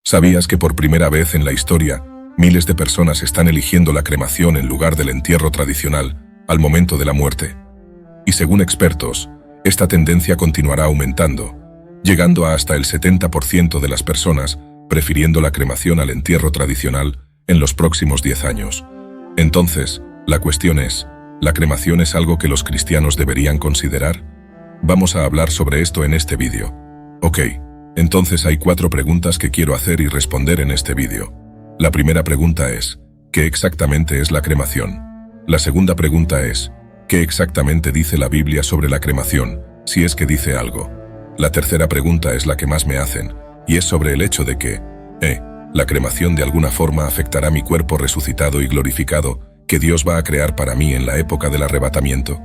¿Sabías que por primera vez en la historia, miles de personas están eligiendo la cremación en lugar del entierro tradicional al momento de la muerte? Y según expertos, esta tendencia continuará aumentando, llegando a hasta el 70% de las personas prefiriendo la cremación al entierro tradicional en los próximos 10 años. Entonces, la cuestión es, ¿la cremación es algo que los cristianos deberían considerar? Vamos a hablar sobre esto en este vídeo. Ok, entonces hay 4 preguntas que quiero hacer y responder en este vídeo. La primera pregunta es, ¿qué exactamente es la cremación? La segunda pregunta es, ¿qué exactamente dice la Biblia sobre la cremación, si es que dice algo? La tercera pregunta es la que más me hacen, y es sobre el hecho de que, la cremación de alguna forma afectará mi cuerpo resucitado y glorificado que Dios va a crear para mí en la época del arrebatamiento.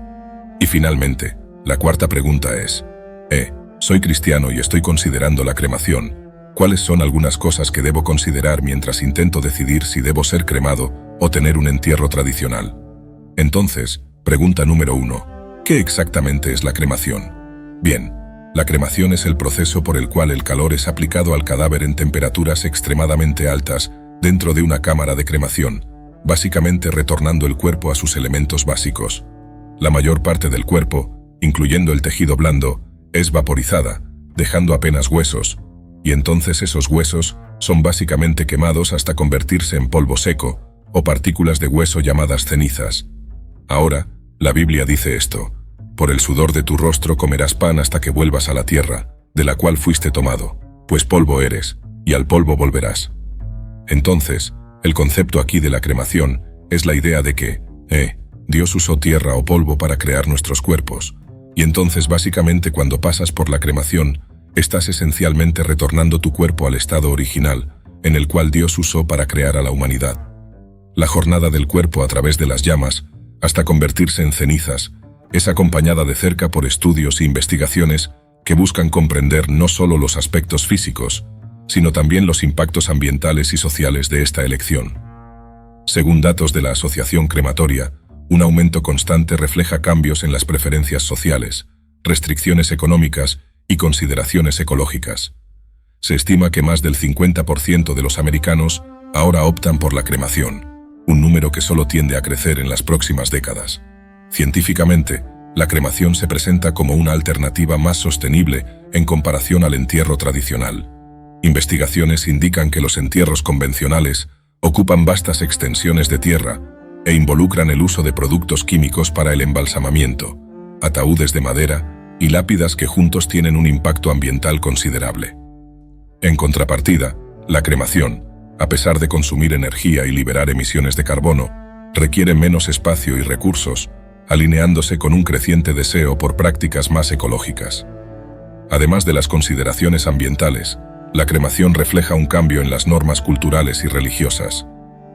Y finalmente, la cuarta pregunta es, soy cristiano y estoy considerando la cremación. ¿Cuáles son algunas cosas que debo considerar mientras intento decidir si debo ser cremado o tener un entierro tradicional? Entonces, pregunta número 1. ¿Qué exactamente es la cremación? Bien, la cremación es el proceso por el cual el calor es aplicado al cadáver en temperaturas extremadamente altas dentro de una cámara de cremación, básicamente retornando el cuerpo a sus elementos básicos. La mayor parte del cuerpo, incluyendo el tejido blando, es vaporizada, dejando apenas huesos, y entonces esos huesos son básicamente quemados hasta convertirse en polvo seco o partículas de hueso llamadas cenizas. Ahora, la Biblia dice esto: por el sudor de tu rostro comerás pan hasta que vuelvas a la tierra, de la cual fuiste tomado, pues polvo eres, y al polvo volverás. Entonces, el concepto aquí de la cremación es la idea de que, Dios usó tierra o polvo para crear nuestros cuerpos, y entonces básicamente cuando pasas por la cremación, estás esencialmente retornando tu cuerpo al estado original, en el cual Dios usó para crear a la humanidad. La jornada del cuerpo a través de las llamas, hasta convertirse en cenizas, es acompañada de cerca por estudios e investigaciones que buscan comprender no solo los aspectos físicos, sino también los impactos ambientales y sociales de esta elección. Según datos de la Asociación Crematoria, un aumento constante refleja cambios en las preferencias sociales, restricciones económicas y consideraciones ecológicas. Se estima que más del 50% de los americanos ahora optan por la cremación, un número que solo tiende a crecer en las próximas décadas. Científicamente, la cremación se presenta como una alternativa más sostenible en comparación al entierro tradicional. Investigaciones indican que los entierros convencionales ocupan vastas extensiones de tierra e involucran el uso de productos químicos para el embalsamamiento, ataúdes de madera y lápidas que juntos tienen un impacto ambiental considerable. En contrapartida, la cremación, a pesar de consumir energía y liberar emisiones de carbono, requiere menos espacio y recursos, alineándose con un creciente deseo por prácticas más ecológicas. Además de las consideraciones ambientales, la cremación refleja un cambio en las normas culturales y religiosas.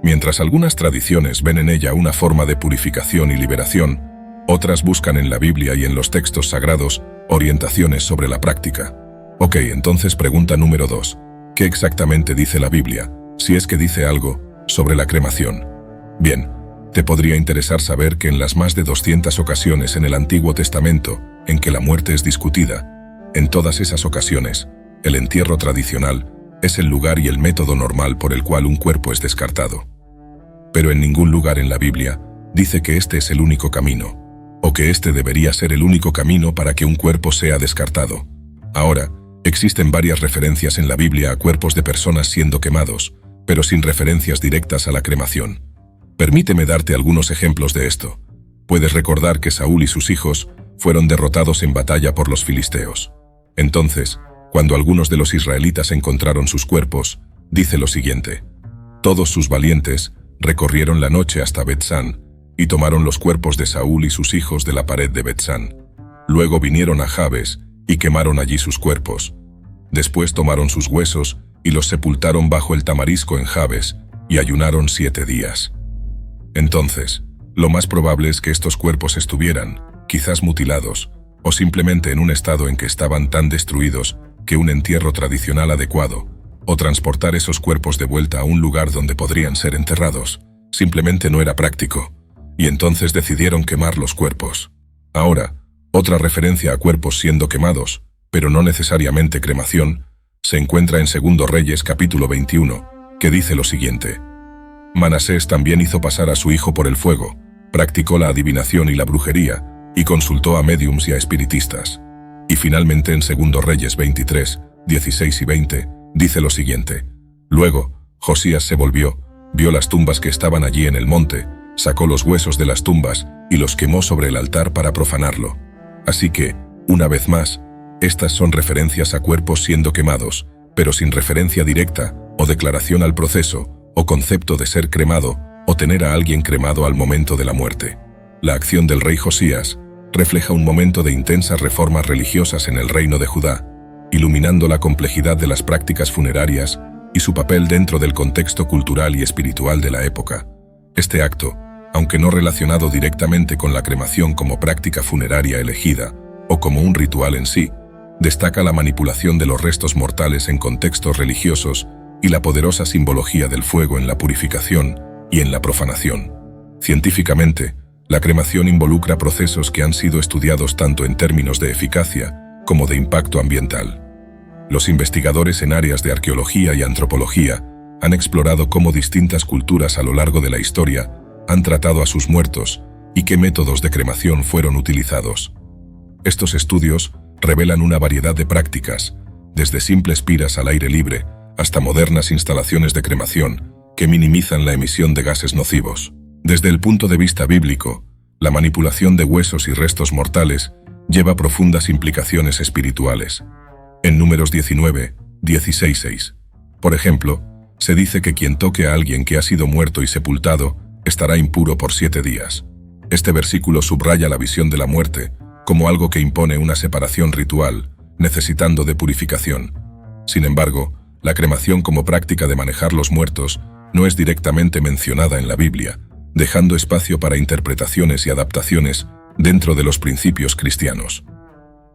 Mientras algunas tradiciones ven en ella una forma de purificación y liberación, otras buscan en la Biblia y en los textos sagrados orientaciones sobre la práctica. Ok, entonces pregunta número 2. ¿Qué exactamente dice la Biblia, si es que dice algo, sobre la cremación? Bien, te podría interesar saber que en las más de 200 ocasiones en el Antiguo Testamento en que la muerte es discutida, en todas esas ocasiones, el entierro tradicional es el lugar y el método normal por el cual un cuerpo es descartado. Pero en ningún lugar en la Biblia dice que este es el único camino, o que este debería ser el único camino para que un cuerpo sea descartado. Ahora, existen varias referencias en la Biblia a cuerpos de personas siendo quemados, pero sin referencias directas a la cremación. Permíteme darte algunos ejemplos de esto. Puedes recordar que Saúl y sus hijos fueron derrotados en batalla por los filisteos. Entonces, cuando algunos de los israelitas encontraron sus cuerpos, dice lo siguiente: todos sus valientes recorrieron la noche hasta Bet-san y tomaron los cuerpos de Saúl y sus hijos de la pared de Bet-san. Luego vinieron a Jabes y quemaron allí sus cuerpos. Después tomaron sus huesos y los sepultaron bajo el tamarisco en Jabes y ayunaron 7 días. Entonces, lo más probable es que estos cuerpos estuvieran, quizás mutilados, o simplemente en un estado en que estaban tan destruidos que un entierro tradicional adecuado, o transportar esos cuerpos de vuelta a un lugar donde podrían ser enterrados, simplemente no era práctico, y entonces decidieron quemar los cuerpos. Ahora, otra referencia a cuerpos siendo quemados, pero no necesariamente cremación, se encuentra en 2 Reyes capítulo 21, que dice lo siguiente: Manasés también hizo pasar a su hijo por el fuego, practicó la adivinación y la brujería, y consultó a médiums y a espiritistas. Y finalmente en 2 Reyes 23, 16 y 20, dice lo siguiente: Luego, Josías se volvió, vio las tumbas que estaban allí en el monte, sacó los huesos de las tumbas y los quemó sobre el altar para profanarlo. Así que, una vez más, estas son referencias a cuerpos siendo quemados, pero sin referencia directa, o declaración al proceso, o concepto de ser cremado, o tener a alguien cremado al momento de la muerte. La acción del rey Josías refleja un momento de intensas reformas religiosas en el reino de Judá, iluminando la complejidad de las prácticas funerarias y su papel dentro del contexto cultural y espiritual de la época. Este acto, aunque no relacionado directamente con la cremación como práctica funeraria elegida, o como un ritual en sí, destaca la manipulación de los restos mortales en contextos religiosos y la poderosa simbología del fuego en la purificación y en la profanación. Científicamente, la cremación involucra procesos que han sido estudiados tanto en términos de eficacia como de impacto ambiental. Los investigadores en áreas de arqueología y antropología han explorado cómo distintas culturas a lo largo de la historia han tratado a sus muertos y qué métodos de cremación fueron utilizados. Estos estudios revelan una variedad de prácticas, desde simples piras al aire libre hasta modernas instalaciones de cremación que minimizan la emisión de gases nocivos. Desde el punto de vista bíblico, la manipulación de huesos y restos mortales lleva profundas implicaciones espirituales. En Números 19, 16:6, por ejemplo, se dice que quien toque a alguien que ha sido muerto y sepultado estará impuro por 7 días. Este versículo subraya la visión de la muerte como algo que impone una separación ritual, necesitando de purificación. Sin embargo, la cremación como práctica de manejar los muertos no es directamente mencionada en la Biblia, dejando espacio para interpretaciones y adaptaciones dentro de los principios cristianos.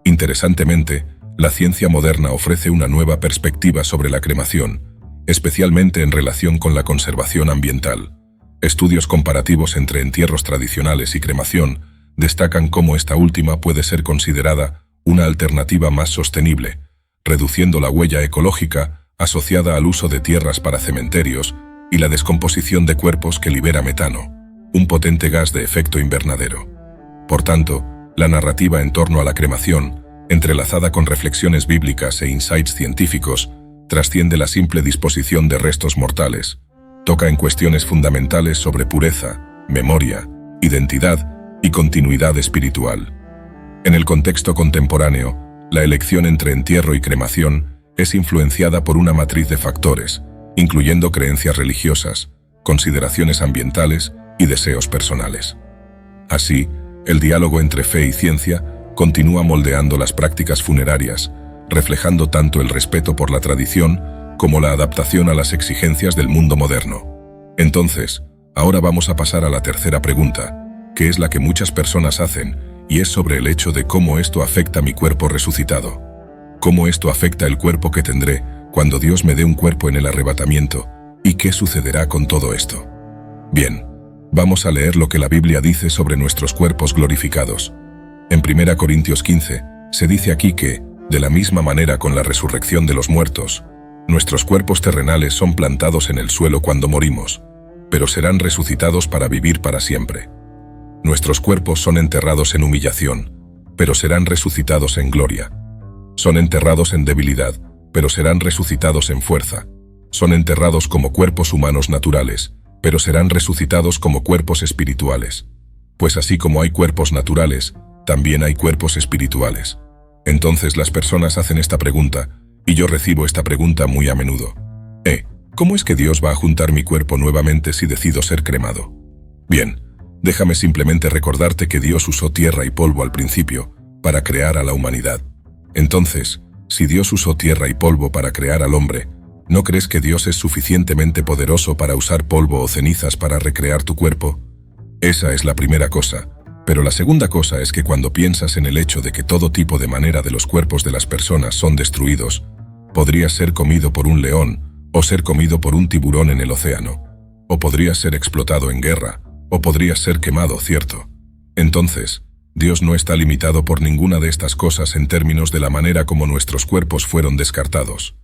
Interesantemente, la ciencia moderna ofrece una nueva perspectiva sobre la cremación, especialmente en relación con la conservación ambiental. Estudios comparativos entre entierros tradicionales y cremación destacan cómo esta última puede ser considerada una alternativa más sostenible, reduciendo la huella ecológica asociada al uso de tierras para cementerios y la descomposición de cuerpos que libera metano, un potente gas de efecto invernadero. Por tanto, la narrativa en torno a la cremación, entrelazada con reflexiones bíblicas e insights científicos, trasciende la simple disposición de restos mortales, toca en cuestiones fundamentales sobre pureza, memoria, identidad y continuidad espiritual. En el contexto contemporáneo, la elección entre entierro y cremación es influenciada por una matriz de factores, incluyendo creencias religiosas, consideraciones ambientales y deseos personales. Así, el diálogo entre fe y ciencia continúa moldeando las prácticas funerarias, reflejando tanto el respeto por la tradición como la adaptación a las exigencias del mundo moderno. Entonces, ahora vamos a pasar a la tercera pregunta, que es la que muchas personas hacen, y es sobre el hecho de cómo esto afecta mi cuerpo resucitado. ¿Cómo esto afecta el cuerpo que tendré cuando Dios me dé un cuerpo en el arrebatamiento? ¿Y qué sucederá con todo esto? Bien, vamos a leer lo que la Biblia dice sobre nuestros cuerpos glorificados. En 1 Corintios 15, se dice aquí que, de la misma manera con la resurrección de los muertos, nuestros cuerpos terrenales son plantados en el suelo cuando morimos, pero serán resucitados para vivir para siempre. Nuestros cuerpos son enterrados en humillación, pero serán resucitados en gloria. Son enterrados en debilidad, pero serán resucitados en fuerza. Son enterrados como cuerpos humanos naturales, pero serán resucitados como cuerpos espirituales. Pues así como hay cuerpos naturales, también hay cuerpos espirituales. Entonces las personas hacen esta pregunta, y yo recibo esta pregunta muy a menudo. ¿Cómo es que Dios va a juntar mi cuerpo nuevamente si decido ser cremado? Bien, déjame simplemente recordarte que Dios usó tierra y polvo al principio para crear a la humanidad. Entonces, si Dios usó tierra y polvo para crear al hombre, ¿no crees que Dios es suficientemente poderoso para usar polvo o cenizas para recrear tu cuerpo? Esa es la primera cosa. Pero la segunda cosa es que cuando piensas en el hecho de que todo tipo de manera de los cuerpos de las personas son destruidos, podrías ser comido por un león, o ser comido por un tiburón en el océano, o podrías ser explotado en guerra, o podrías ser quemado, ¿cierto? Entonces, Dios no está limitado por ninguna de estas cosas en términos de la manera como nuestros cuerpos fueron descartados.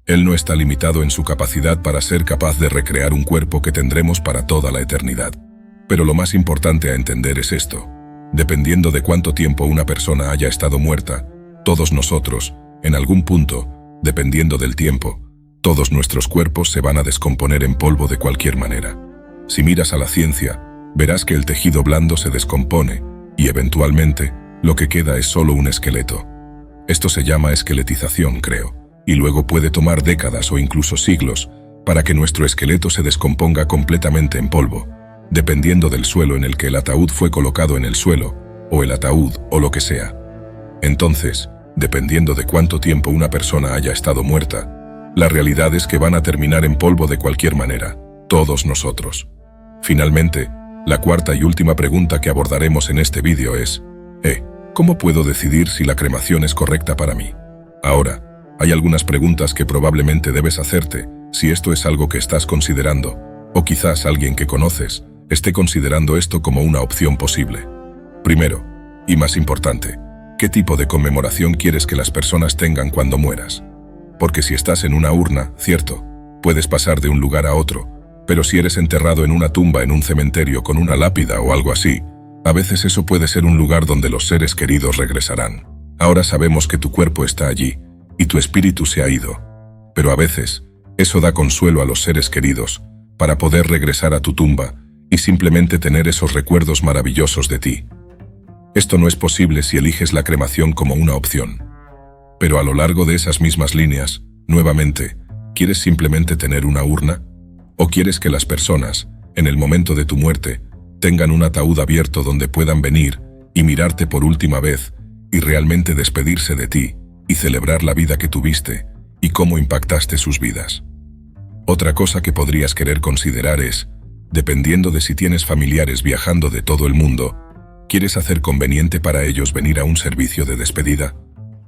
Él no está limitado en su capacidad para ser capaz de recrear un cuerpo que tendremos para toda la eternidad. Pero lo más importante a entender es esto. Dependiendo de cuánto tiempo una persona haya estado muerta, todos nosotros, en algún punto, dependiendo del tiempo, todos nuestros cuerpos se van a descomponer en polvo de cualquier manera. Si miras a la ciencia, verás que el tejido blando se descompone y eventualmente lo que queda es solo un esqueleto. Esto se llama esqueletización, creo, y luego puede tomar décadas o incluso siglos para que nuestro esqueleto se descomponga completamente en polvo, dependiendo del suelo en el que el ataúd fue colocado en el suelo, o el ataúd o lo que sea. Entonces, dependiendo de cuánto tiempo una persona haya estado muerta, la realidad es que van a terminar en polvo de cualquier manera, todos nosotros. Finalmente, la cuarta y última pregunta que abordaremos en este vídeo es: ¿cómo puedo decidir si la cremación es correcta para mí? Ahora, hay algunas preguntas que probablemente debes hacerte si esto es algo que estás considerando, o quizás alguien que conoces esté considerando esto como una opción posible. Primero, y más importante, ¿qué tipo de conmemoración quieres que las personas tengan cuando mueras? Porque si estás en una urna, cierto, puedes pasar de un lugar a otro, pero si eres enterrado en una tumba en un cementerio con una lápida o algo así, a veces eso puede ser un lugar donde los seres queridos regresarán. Ahora sabemos que tu cuerpo está allí, y tu espíritu se ha ido, pero a veces, eso da consuelo a los seres queridos, para poder regresar a tu tumba, y simplemente tener esos recuerdos maravillosos de ti. Esto no es posible si eliges la cremación como una opción. Pero a lo largo de esas mismas líneas, nuevamente, ¿quieres simplemente tener una urna? ¿O quieres que las personas, en el momento de tu muerte, tengan un ataúd abierto donde puedan venir y mirarte por última vez y realmente despedirse de ti y celebrar la vida que tuviste y cómo impactaste sus vidas? Otra cosa que podrías querer considerar es, dependiendo de si tienes familiares viajando de todo el mundo, ¿quieres hacer conveniente para ellos venir a un servicio de despedida?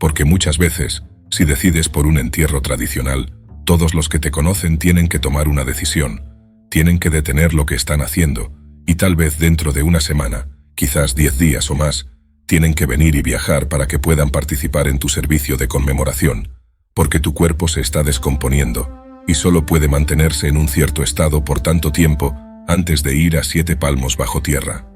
Porque muchas veces, si decides por un entierro tradicional, todos los que te conocen tienen que tomar una decisión, tienen que detener lo que están haciendo, y tal vez dentro de una semana, quizás 10 días o más, tienen que venir y viajar para que puedan participar en tu servicio de conmemoración, porque tu cuerpo se está descomponiendo, y solo puede mantenerse en un cierto estado por tanto tiempo antes de ir a 7 palmos bajo tierra.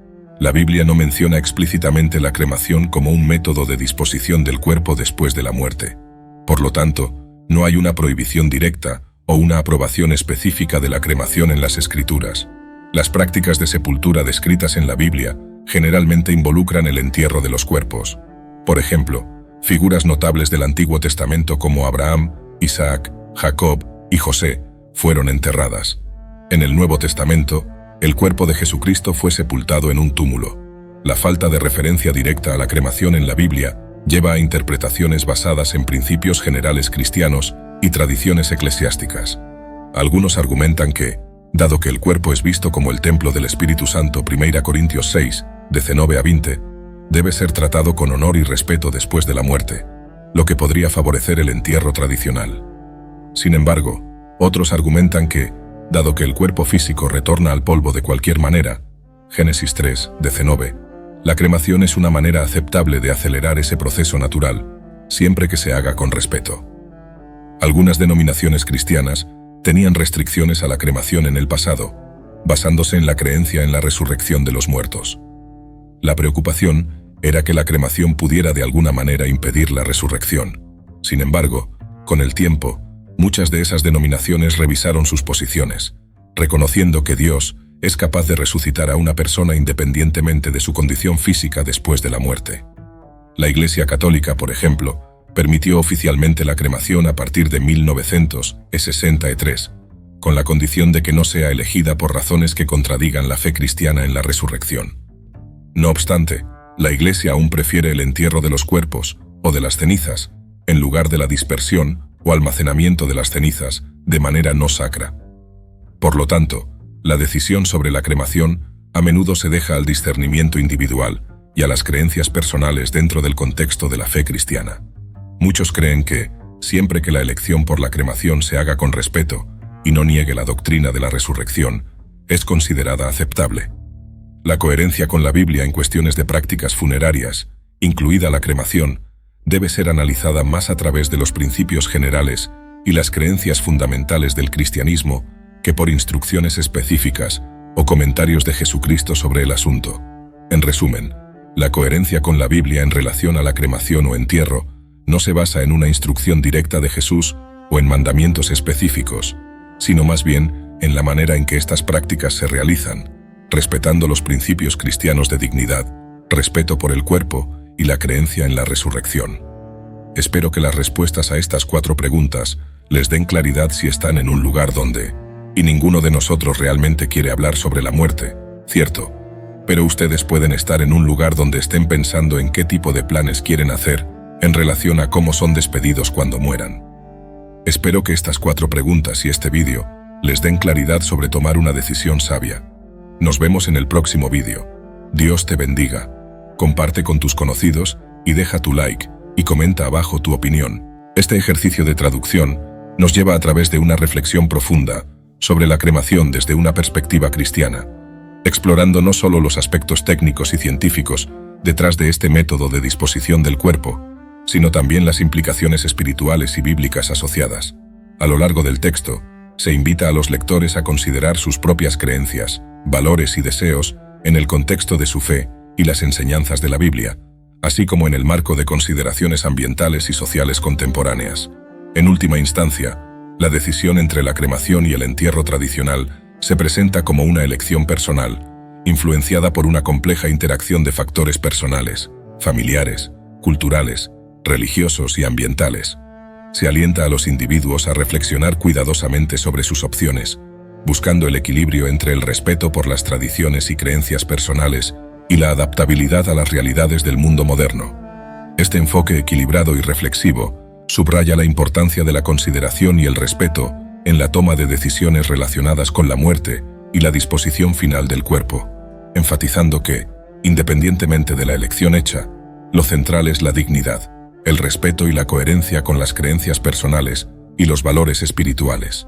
La Biblia no menciona explícitamente la cremación como un método de disposición del cuerpo después de la muerte. Por lo tanto, no hay una prohibición directa o una aprobación específica de la cremación en las Escrituras. Las prácticas de sepultura descritas en la Biblia generalmente involucran el entierro de los cuerpos. Por ejemplo, figuras notables del Antiguo Testamento como Abraham, Isaac, Jacob y José fueron enterradas. En el Nuevo Testamento, el cuerpo de Jesucristo fue sepultado en un túmulo. La falta de referencia directa a la cremación en la Biblia lleva a interpretaciones basadas en principios generales cristianos y tradiciones eclesiásticas. Algunos argumentan que, dado que el cuerpo es visto como el templo del Espíritu Santo, 1 Corintios 6, de 19 a 20, debe ser tratado con honor y respeto después de la muerte, lo que podría favorecer el entierro tradicional. Sin embargo, otros argumentan que, dado que el cuerpo físico retorna al polvo de cualquier manera, Génesis 3, de 19, la cremación es una manera aceptable de acelerar ese proceso natural, siempre que se haga con respeto. Algunas denominaciones cristianas tenían restricciones a la cremación en el pasado, basándose en la creencia en la resurrección de los muertos. La preocupación era que la cremación pudiera de alguna manera impedir la resurrección. Sin embargo, con el tiempo, muchas de esas denominaciones revisaron sus posiciones, reconociendo que Dios es capaz de resucitar a una persona independientemente de su condición física después de la muerte. La Iglesia Católica, por ejemplo, permitió oficialmente la cremación a partir de 1963, con la condición de que no sea elegida por razones que contradigan la fe cristiana en la resurrección. No obstante, la Iglesia aún prefiere el entierro de los cuerpos, o de las cenizas, en lugar de la dispersión o almacenamiento de las cenizas de manera no sacra. Por lo tanto, la decisión sobre la cremación a menudo se deja al discernimiento individual y a las creencias personales dentro del contexto de la fe cristiana. Muchos creen que, siempre que la elección por la cremación se haga con respeto y no niegue la doctrina de la resurrección, es considerada aceptable. La coherencia con la Biblia en cuestiones de prácticas funerarias, incluida la cremación, debe ser analizada más a través de los principios generales y las creencias fundamentales del cristianismo que por instrucciones específicas o comentarios de Jesucristo sobre el asunto. En resumen, la coherencia con la Biblia en relación a la cremación o entierro no se basa en una instrucción directa de Jesús o en mandamientos específicos, sino más bien en la manera en que estas prácticas se realizan, respetando los principios cristianos de dignidad, respeto por el cuerpo y la creencia en la resurrección. Espero que las respuestas a estas 4 preguntas les den claridad si están en un lugar donde, y ninguno de nosotros realmente quiere hablar sobre la muerte, cierto, pero ustedes pueden estar en un lugar donde estén pensando en qué tipo de planes quieren hacer en relación a cómo son despedidos cuando mueran. Espero que estas 4 preguntas y este vídeo les den claridad sobre tomar una decisión sabia. Nos vemos en el próximo vídeo. Dios te bendiga. Comparte con tus conocidos y deja tu like y comenta abajo tu opinión. Este ejercicio de traducción nos lleva a través de una reflexión profunda sobre la cremación desde una perspectiva cristiana, explorando no solo los aspectos técnicos y científicos detrás de este método de disposición del cuerpo, sino también las implicaciones espirituales y bíblicas asociadas. A lo largo del texto, se invita a los lectores a considerar sus propias creencias, valores y deseos en el contexto de su fe y las enseñanzas de la Biblia, así como en el marco de consideraciones ambientales y sociales contemporáneas. En última instancia, la decisión entre la cremación y el entierro tradicional se presenta como una elección personal, influenciada por una compleja interacción de factores personales, familiares, culturales, religiosos y ambientales. Se alienta a los individuos a reflexionar cuidadosamente sobre sus opciones, buscando el equilibrio entre el respeto por las tradiciones y creencias personales y la adaptabilidad a las realidades del mundo moderno. Este enfoque equilibrado y reflexivo subraya la importancia de la consideración y el respeto en la toma de decisiones relacionadas con la muerte y la disposición final del cuerpo, enfatizando que, independientemente de la elección hecha, lo central es la dignidad, el respeto y la coherencia con las creencias personales y los valores espirituales.